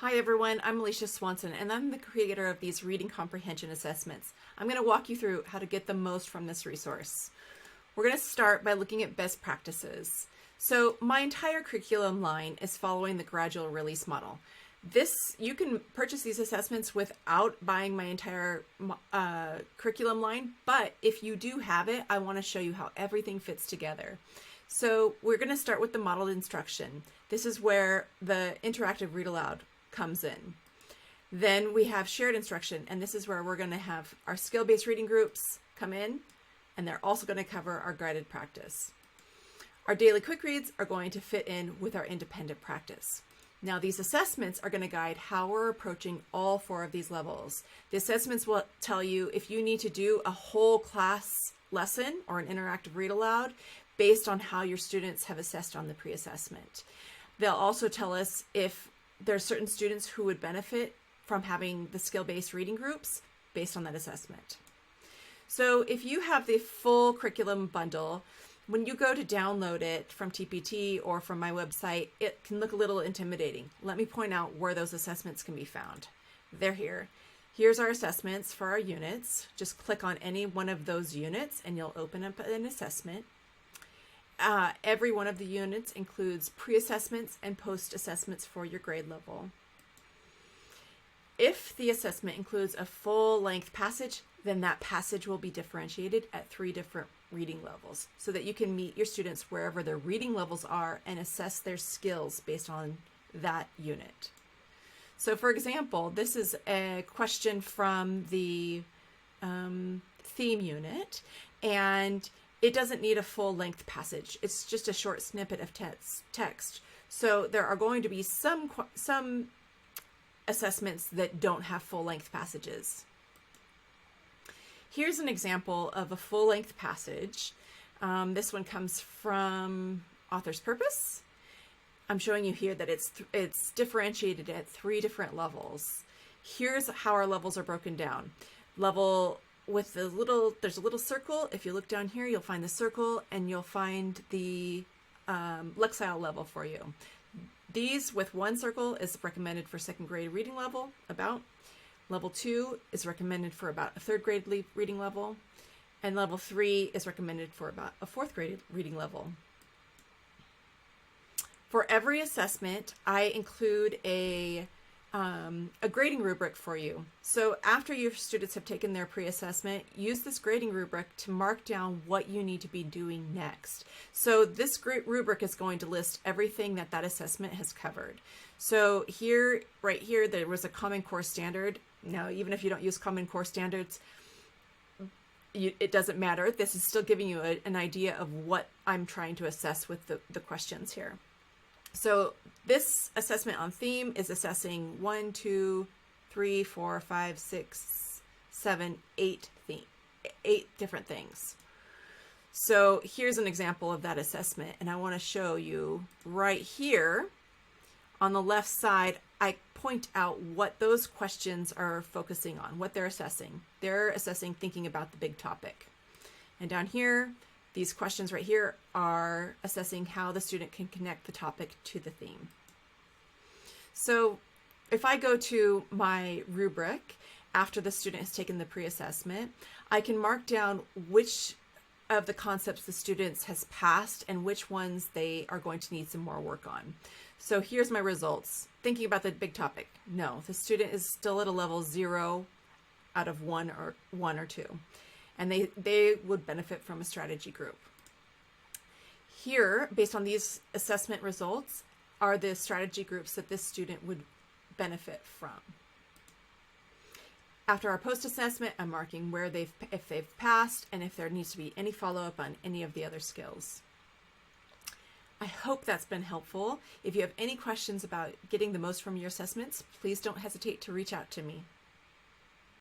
Hi everyone, I'm Alicia Swanson and I'm the creator of these reading comprehension assessments. I'm going to walk you through how to get the most from this resource. We're going to start by looking at best practices. So my entire curriculum line is following the gradual release model. You can purchase these assessments without buying my entire curriculum line, but if you do have it, I want to show you how everything fits together. So we're going to start with the modeled instruction. This is where the interactive read aloud comes in. Then we have shared instruction, and this is where we're going to have our skill-based reading groups come in, and they're also going to cover our guided practice. Our daily quick reads are going to fit in with our independent practice. Now these assessments are going to guide how we're approaching all four of these levels. The assessments will tell you if you need to do a whole class lesson or an interactive read aloud based on how your students have assessed on the pre-assessment. They'll also tell us if there's certain students who would benefit from having the skill-based reading groups based on that assessment. So if you have the full curriculum bundle, when you go to download it from TPT or from my website, it can look a little intimidating. Let me point out where those assessments can be found. They're here. Here's our assessments for our units. Just click on any one of those units and you'll open up an assessment. Every one of the units includes pre-assessments and post-assessments for your grade level. If the assessment includes a full-length passage, then that passage will be differentiated at 3 different reading levels so that you can meet your students wherever their reading levels are and assess their skills based on that unit. So for example, this is a question from the theme unit, and it doesn't need a full-length passage. It's just a short snippet of text. So there are going to be some assessments that don't have full-length passages. Here's an example of a full-length passage. This one comes from Author's Purpose. I'm showing you here that it's differentiated at 3 different levels. Here's how our levels are broken down. Level with there's a little circle. If you look down here, you'll find the circle and you'll find the Lexile level for you. These with 1 circle is recommended for 2nd grade reading level, about. Level 2 is recommended for about a 3rd grade reading level, and level 3 is recommended for about a 4th grade reading level. For every assessment, I include a grading rubric for you. So after your students have taken their pre-assessment, use this grading rubric to mark down what you need to be doing next. So this rubric is going to list everything that assessment has covered. So here, right here, there was a Common Core standard. Now, even if you don't use Common Core standards, it doesn't matter. This is still giving you an idea of what I'm trying to assess with the questions here. So this assessment on theme is assessing 1, 2, 3, 4, 5, 6, 7, 8 different things. So here's an example of that assessment, and I want to show you right here on the left side. I point out what those questions are focusing on, what they're assessing. They're assessing thinking about the big topic. And down here, these questions right here are assessing how the student can connect the topic to the theme. So if I go to my rubric after the student has taken the pre-assessment, I can mark down which of the concepts the students has passed and which ones they are going to need some more work on. So here's my results. Thinking about the big topic. No, the student is still at a level 0 out of 1 or 2. And they would benefit from a strategy group. Here, based on these assessment results, are the strategy groups that this student would benefit from. After our post-assessment, I'm marking where if they've passed and if there needs to be any follow-up on any of the other skills. I hope that's been helpful. If you have any questions about getting the most from your assessments, please don't hesitate to reach out to me.